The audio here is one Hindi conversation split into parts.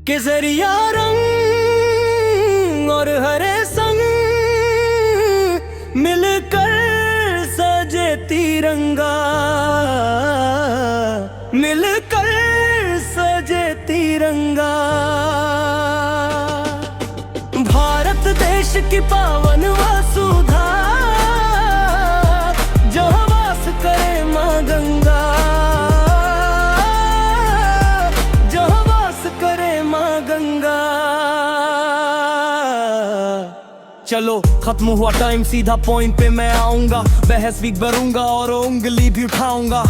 केसरिया रंग और हरे संग मिलकर सजे तिरंगा, मिलकर सजे तिरंगा। भारत देश की पावन वसुधा, जहाँ वास करे माँ गंगा, जहाँ वास करे माँ गंगा। चलो खत्म हुआ टाइम, सीधा पॉइंट पे मैं आऊंगा। बहस भी करूंगा और उंगली भी उठाऊंगा।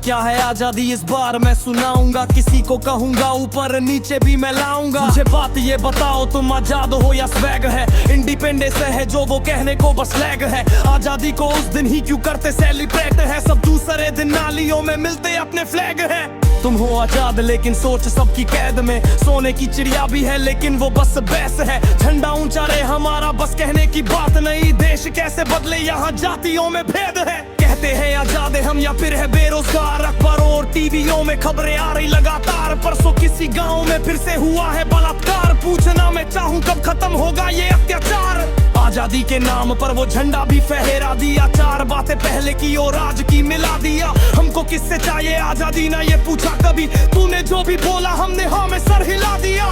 क्या है आजादी इस बार मैं सुनाऊंगा, किसी को कहूंगा ऊपर नीचे भी मैं लाऊंगा। मुझे बात ये बताओ, तुम आजाद हो या स्वैग है? इंडिपेंडेंस है जो वो कहने को बस लैग है। आजादी को उस दिन ही क्यों करते सेलिब्रेट है, सब दूसरे दिन नालियों में मिलते अपने फ्लैग है। तुम हो आजाद लेकिन सोच सबकी कैद में, सोने की चिड़िया भी है लेकिन वो बस बैस है। झंडा ऊंचा रहे हमारा बस कहने की बात नहीं, देश कैसे बदले यहाँ जातियों में भेद है। कहते हैं आजाद हम या फिर है बेरोजगार, अखबारों और टीवियों में खबरें आ रही लगातार। परसों किसी गांव में फिर से हुआ है बलात्कार, पूछना मैं चाहूँ कब खत्म होगा ये अत्याचार। आजादी के नाम पर वो झंडा भी फहरा दिया, चार बातें पहले की और आज की मिला दिया। हमको किससे चाहिए आजादी ना ये पूछा कभी, तूने जो भी बोला हमने हाँ में सर हिला दिया।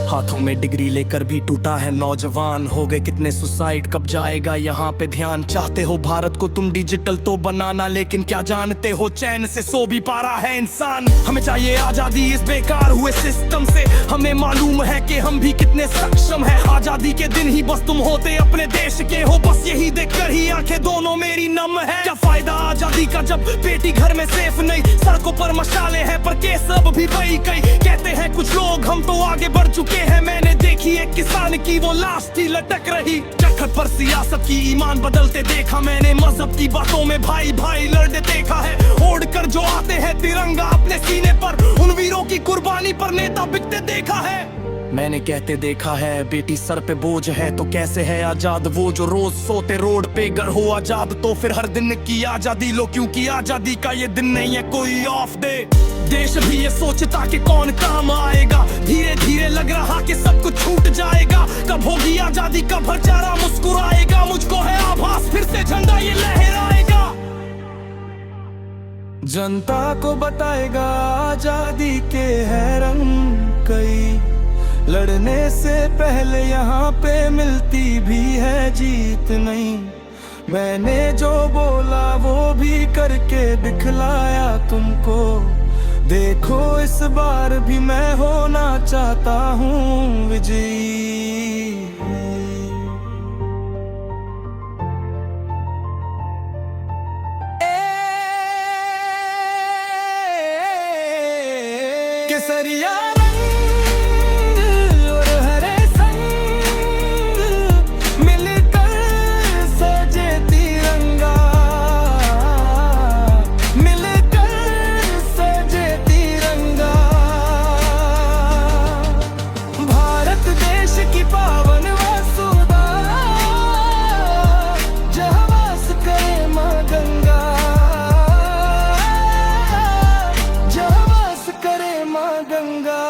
हाथों में डिग्री लेकर भी टूटा है नौजवान, हो गए कितने सुसाइड, कब जाएगा यहाँ पे ध्यान। चाहते हो भारत को तुम डिजिटल तो बनाना, लेकिन क्या जानते हो चैन से सो भी पा रहा है इंसान। हमें चाहिए आजादी इस बेकार हुए सिस्टम से, हमें मालूम है कि हम भी कितने सक्षम है। आजादी के दिन ही बस तुम होते अपने देश के हो, बस यही देखकर ही आंखें दोनों मेरी नम है। क्या फायदा आजादी का जब बेटी घर में सेफ नहीं, सड़कों पर मशाले हैं पर केस अब भी वही कई। कहते हैं कुछ लोग हम तो आगे बढ़ चुके हैं, मैंने देखी एक किसान की वो लाश थी लटक रही। चक्कर पर सियासत की ईमान बदलते देखा मैंने, मजहब की बातों में भाई भाई लड़ते देखा है। ओढ़ कर जो आते हैं तिरंगा अपने सीने पर, उन वीरों की कुर्बानी पर नेता बिकते देखा है। मैंने कहते देखा है बेटी सर पे बोझ है तो कैसे है आजाद वो जो रोज सोते रोड पे। गर हो आजाद तो फिर हर दिन की आजादी लो, क्योंकि आजादी का ये दिन नहीं है कोई ऑफ डे। देश भी ये सोचता कि कौन काम आएगा, धीरे धीरे लग रहा कि सब कुछ छूट जाएगा। कब होगी आजादी कब हर चेहरा मुस्कुराएगा, मुझको है आभास फिर से झंडा ये लहराएगा। जनता को बताएगा आजादी के है रंग कई, लड़ने से पहले यहाँ पे मिलती भी है जीत नहीं। मैंने जो बोला वो भी करके दिखलाया तुमको, देखो इस बार भी मैं होना चाहता हूँ विजयी। केसरिया गंगा।